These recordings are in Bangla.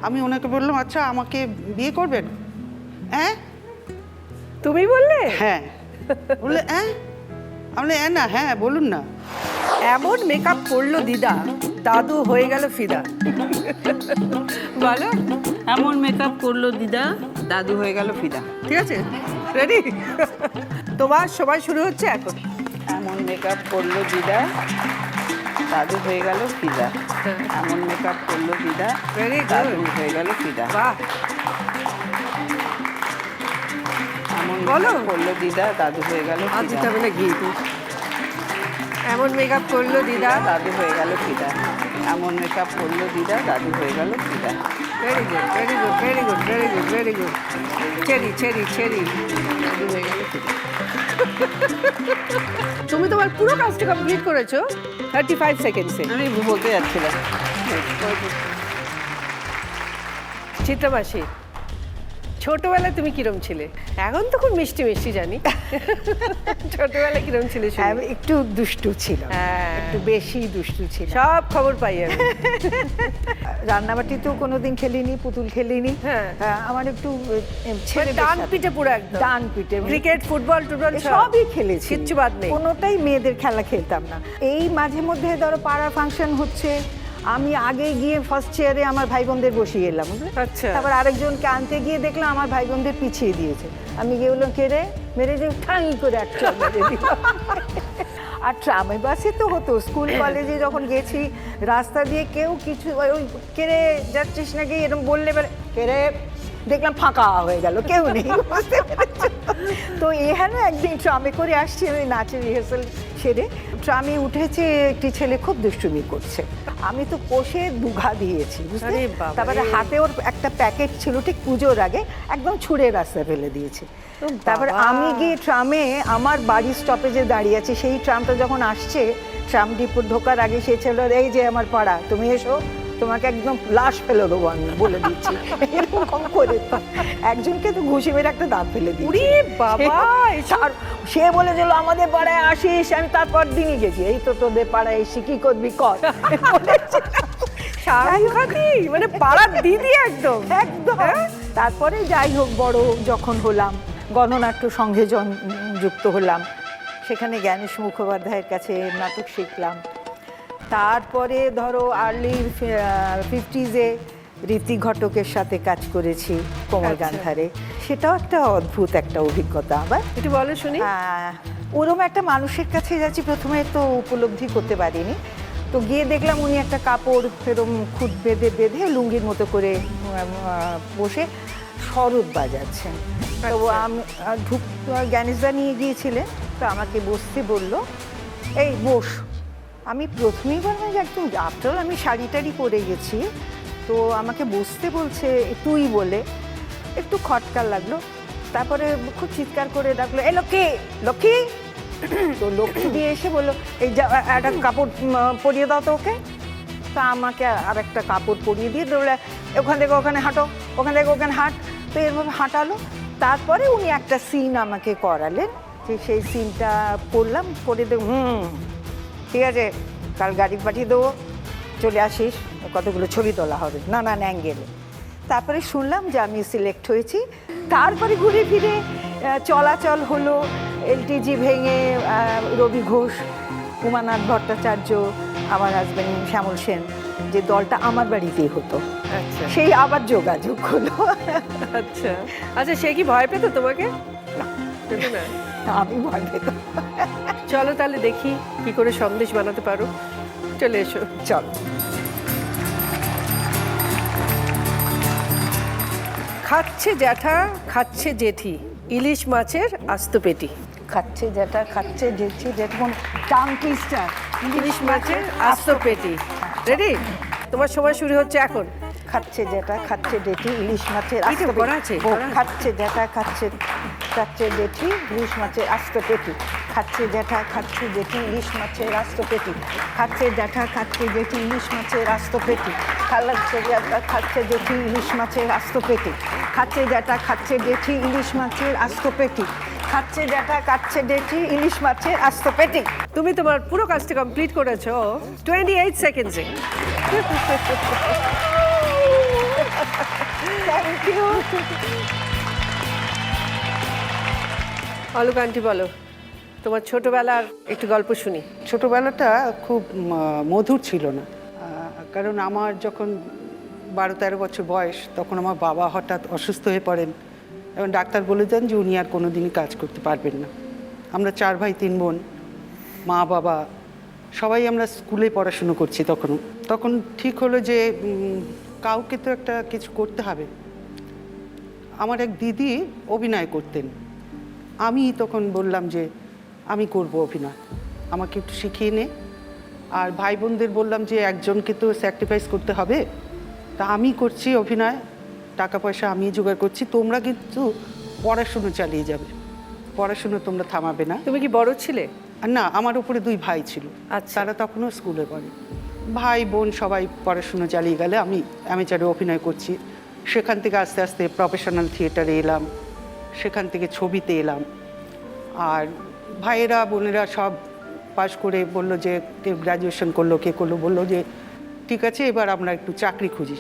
আমি ওনাকে বললাম আচ্ছা আমাকে বিয়ে করবেন? হ্যাঁ তুমি বললে? হ্যাঁ। বললে হ্যাঁ? আমি না হ্যাঁ বলুন না। এমন মেকআপ করলো দিদা, দাদু হয়ে গেল ফিদা। বলো। এমন মেকআপ করলো দিদা, দাদু হয়ে গেল ফিদা। ঠিক আছে, রেডি? তোমার সময় শুরু হচ্ছে এখন। এমন মেকআপ করলো দিদা, দাদু হয়ে গেল ফিদা। এমন মেকআপ করলো দিদা, Very good. দাদু হয়ে গেল ফিদা। বাহ, এমন বলো। মেকআপ করলো দিদা, দাদু হয়ে গেল আর ফিদা। দিতে হবে না ঘি। এমন মেকআপ করলো দিদা, দাদু হয়ে গেল ফিদা। এমন মেকআপ করলো দিদা, দাদু হয়ে গেল ফিদা। Very good, very good, very good, very good, very good. চেরি চেরি চেরি। দাদু হয়ে গেল ফিদা। তুমি তোমার পুরো কাজটা কমপ্লিট করেছো 35 সেকেন্ডসে। আমি বলতে যাচ্ছিলাম। চিত্রমাসি, ছোটবেলায় তুমি কিরম ছিলে? এখন তো খুব মিষ্টি মিষ্টি জানি। ছোটবেলায় কিরম ছিলে শুনি? আমি একটু দুষ্টু ছিল, হ্যাঁ। একটু বেশি দুষ্টু ছিল। সব খবর পাই আমি। রান্নাবাটিতেও কোনোদিন খেলিনি, পুতুল খেলিনি। হ্যাঁ। আমার একটু ছেলে ডান পিঠে পুরো একদম। ডান পিঠে ক্রিকেট, ফুটবল, টুটবল সবই খেলেছি, কিচ্ছু বাদ নেই। কোনোটাই মেয়েদের খেলা খেলতাম না। এই মাঝে মধ্যে ধরো পাড়া ফাংশন হচ্ছে, আমি আগে গিয়ে ফার্স্ট চেয়ারে আমার ভাই বোনদের বসিয়ে এলাম, বুঝলে? আচ্ছা। তারপর আরেকজনকে আনতে গিয়ে দেখলাম আমার ভাই বোনদের পিছিয়ে দিয়েছে। আমি গিয়ে বললাম কে রে, মেরে দিয়ে ঠাঁই করে এক চড় মেরে দিলাম। আর ট্রামে বাসে তো হতো, স্কুল কলেজে যখন গেছি রাস্তা দিয়ে কেউ কিছু ওই কেড়ে যাচ্ছিস নাকি এরকম বললে এবার কেড়ে দেখলাম ফাঁকা হয়ে গেল, কেউ নেই, বুঝতে পেরেছো? তো এখানে একদিন ট্রামে করে আসছি আমি, নাচের রিহার্সাল সেরে ট্রামে উঠেছে, একটি ছেলে খুব দুষ্টুমি করছে, আমি তো কষে দুঘা দিয়েছি, বুঝতে? আরে বাবা রে। তারপরে হাতে ওর একটা প্যাকেট ছিল, ঠিক পুজোর আগে একদম ছুঁড়ে রাস্তায় ফেলে দিয়েছে। তারপরে আমি গিয়ে ট্রামে আমার বাড়ির স্টপেজে দাঁড়িয়ে আছি, সেই ট্রামটা যখন আসছে ট্রাম ডিপো ঢোকার আগে সে ছিল, এই যে আমার পাড়া, তুমি এসো, তোমাকে একদম লাশ ফেলে দেবো আমি বলে দিচ্ছি, এরকম করে একজনকে তো ঘুষি মেরে একটা দাঁত ফেলে দিই। উরি বাবা, আর সে বলেছিল আমাদের পাড়ায় আসিস, আমি তারপর দিনই গেছি, এই তো তোদের পাড়ায় এসে কি করবি কর। সাংঘাতি, মানে পাড়ার দিদি একদম। একদম। তারপরে যাই হোক বড় যখন হলাম, গণনাট্য সংঘে যুক্ত হলাম, সেখানে জ্ঞানেশ মুখোপাধ্যায়ের কাছে নাটক শিখলাম। তারপরে ধরো আর্লি 50s-এ ঋত্বিক ঘটকের সাথে কাজ করেছি কোমল গান্ধারে, সেটাও একটা অদ্ভুত একটা অভিজ্ঞতা। আবার একটু বলো শুনি। ওরম একটা মানুষের কাছে যাচ্ছি, প্রথমে তো উপলব্ধি করতে পারিনি, তো গিয়ে দেখলাম উনি একটা কাপড় এরম খুঁত বেঁধে বেঁধে লুঙ্গির মতো করে বসে শরৎ বাজাচ্ছেন। তো আমি জ্ঞানেশদা নিয়ে গিয়েছিলেন, তো আমাকে বসতে বললো, এই বস। আমি প্রথমেই বললাম যে একদম আফটার আমি শাড়ি টাড়ি পরে গেছি, তো আমাকে বসতে বলছে তুই বলে, একটু খটকার লাগলো। তারপরে খুব চিৎকার করে ডাকলো, এ লক্ষ্মী লক্ষ্মী। তো লক্ষ্মী দিয়ে এসে বললো, এই যা একটা কাপড় পরিয়ে দাও তো ওকে। তা আমাকে আর একটা কাপড় পরিয়ে দিয়ে বললে, ওখান থেকে ওখানে হাঁটো, ওখান থেকে ওখানে হাঁট। তো এরভাবে হাঁটালো। তারপরে উনি একটা সিন আমাকে করালেন, যে সেই সিনটা করলাম, করে দেব, ঠিক আছে কাল গাড়ি পাঠিয়ে দেবো, চলে আসিস, কতগুলো ছবি তোলা হবে নানান অ্যাঙ্গেলে। তারপরে শুনলাম যে আমি সিলেক্ট হয়েছি। তারপরে ঘুরে ফিরে চলাচল হলো, এলটিজি ভেঙে রবি ঘোষ, উমানাথ ভট্টাচার্য, আমার হাজব্যান্ড শ্যামল সেন, যে দলটা আমার বাড়িতেই হতো, আচ্ছা সেই আবার যোগাযোগ হলো। আচ্ছা আচ্ছা, সে কি ভয় পেত তোমাকে? না, পেত না। আমি ভয় পেতাম। চলো তাহলে দেখি কি করে সন্দেশ বানাতে পারো, চলে এসো। চল। খাচ্ছে জ্যাঠা, খাচ্ছে জেঠি, ইলিশ মাছের আস্ত পেটি। খাচ্ছে যেটা খাচ্ছে জেঠি, যেমন টাং টুইস্টার, ইলিশ মাছের আস্ত পেটি। রেডি? তোমার সময় শুরু হচ্ছে এখন। খাচ্ছে যেটা খাচ্ছে জেঠি, ইলিশ মাছের এই তো আস্ত করা পেটি। আছে, ও, করা আছে। খাচ্ছে যেটা খাচ্ছে খাচ্ছে জেঠি, ইলিশ মাছের আস্ত পেটি। খাচ্ছে জ্যাঠা খাচ্ছে জেঠি, ইলিশ মাছের আস্ত পেটি। খাচ্ছে জ্যাঠা খাচ্ছে জেঠি, ইলিশ মাছের আস্ত পেটি। খাচ্ছে জ্যাঠা খাচ্ছে জেঠি, ইলিশ মাছের আস্ত পেটি। খাচ্ছে জ্যাঠা খাচ্ছে জেঠি, ইলিশ মাছের আস্ত পেটি। খাচ্ছে জ্যাঠা খাচ্ছে জেঠি, ইলিশ মাছের আস্ত পেটি। তুমি তোমার পুরো কাজটা কমপ্লিট করেছো 28 সেকেন্ডসে। ইউ। অলক আন্টি বলো, তোমার ছোটবেলার একটু গল্প শুনি। ছোটোবেলাটা খুব মধুর ছিল না, কারণ আমার যখন 12-13 বছর বয়স তখন আমার বাবা হঠাৎ অসুস্থ হয়ে পড়েন এবং ডাক্তার বলে দেন যে উনি আর কোনো দিনই কাজ করতে পারবেন না। আমরা 4 ভাই 3 বোন, মা বাবা সবাই আমরা স্কুলে পড়াশুনো করছি। তখন ঠিক হলো যে কাউকে তো একটা কিছু করতে হবে। আমার এক দিদি অভিনয় করতেন, আমি তখন বললাম যে আমি করব অভিনয়, আমাকে একটু শিখিয়ে নে। আর ভাই বোনদের বললাম যে একজনকে তো স্যাক্রিফাইস করতে হবে, তা আমি করছি অভিনয়, টাকা পয়সা আমি জোগাড় করছি, তোমরা কিন্তু পড়াশুনো চালিয়ে যাবে, পড়াশুনো তোমরা থামাবে না। তুমি কি বড় ছিলে? আর না, আমার উপরে 2 ভাই ছিল, আচ্ছা। তারা তখনও স্কুলে পড়ে। ভাই বোন সবাই পড়াশুনো চালিয়ে গেলে আমি অ্যামেচারে অভিনয় করছি। সেখান থেকে আস্তে আস্তে প্রফেশনাল থিয়েটারে এলাম, সেখান থেকে ছবিতে এলাম। আর ভাইয়েরা বোনেরা সব পাশ করে বলল যে কেউ গ্র্যাজুয়েশন করলো, কে করলো, বললো যে ঠিক আছে এবার আমরা একটু চাকরি খুঁজি।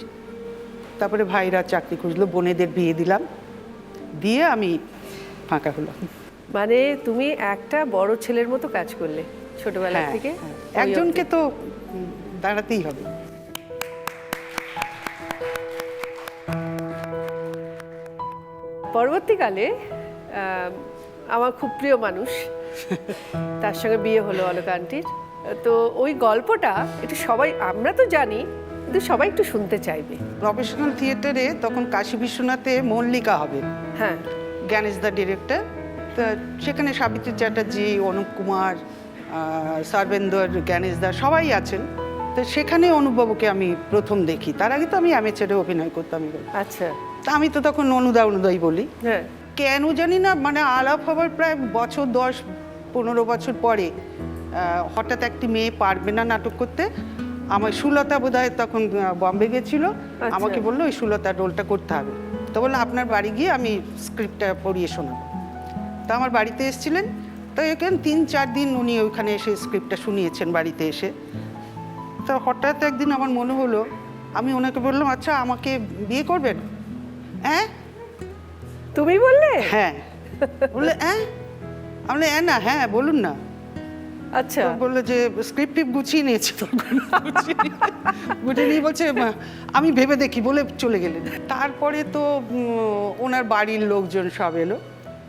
তারপরে ভাইরা চাকরি খুঁজলো, বোনেদের বিয়ে দিলাম, দিয়ে আমি ফাঁকা হলাম। মানে তুমি একটা বড় ছেলের মতো কাজ করলে ছোটবেলা হ্যাঁ, থেকে? হ্যাঁ। ওই একজনকে অবধি। তো দাঁড়াতেই হবে। পরবর্তীকালে আমার খুব প্রিয় মানুষ, তার সঙ্গে বিয়ে হলো অলক আন্টির। তো ওই গল্পটা একটু সবাই, আমরা তো জানি কিন্তু সবাই একটু শুনতে চাইবে। প্রফেশনাল থিয়েটারে তখন কাশী বিশ্বনাথে মল্লিকা হবে, হ্যাঁ, জ্ঞানেশ দা ডিরেক্টর। তা সেখানে সাবিত্রী চ্যাটার্জি, অনুপ কুমার, সর্বেন্দর, জ্ঞানেশ দা সবাই আছেন। তো সেখানে অনুভবকে আমি প্রথম দেখি। তার আগে তো আমি অ্যামেচারে অভিনয় করতাম। আচ্ছা, তা আমি তো তখন অনুদাই বলি। হ্যাঁ, কেন জানি না, মানে আলাপ হবার প্রায় 10-15 বছর পরে হঠাৎ একটি মেয়ে পারবে না নাটক করতে। আমার সুলতা বোধহয় তখন বম্বে গেছিল, আমাকে বললো ওই সুলতার রোলটা করতে হবে। তো বললাম আপনার বাড়ি গিয়ে আমি স্ক্রিপ্টটা পড়িয়ে শোনাবো। তা আমার বাড়িতে এসেছিলেন, তো এখানে 3-4 দিন উনি ওইখানে এসে স্ক্রিপ্টটা শুনিয়েছেন বাড়িতে এসে। তো হঠাৎ একদিন আমার মনে হলো, আমি ওনাকে বললাম আচ্ছা আমাকে বিয়ে করবেন? হ্যাঁ তুমি বললে? হ্যাঁ। বললে হ্যাঁ, আমি বললাম, না হ্যাঁ বলুন না। আচ্ছা, তো বললো যে স্ক্রিপ্ট গুছিয়ে নিয়েছি, তখন গুছিয়ে নিয়ে বলছে আমি ভেবে দেখি বলে চলে গেলেন। তারপরে তো ওনার বাড়ির লোকজন সব এলো,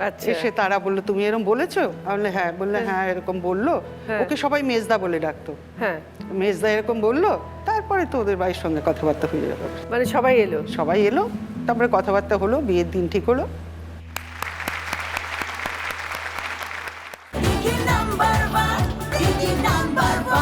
আচ্ছা, এসে তারা বললো তুমি এরকম বলেছো? আমি বললাম হ্যাঁ। বললে হ্যাঁ এরকম বললো। হ্যাঁ। ওকে সবাই মেজদা বলে ডাকতো। হ্যাঁ, মেজদা এরকম বললো। তারপরে তো ওদের বাড়ির সঙ্গে কথাবার্তা হয়ে গেল, মানে সবাই এলো? সবাই এলো, তারপরে কথাবার্তা হলো, বিয়ের দিন ঠিক হলো। Digi number one,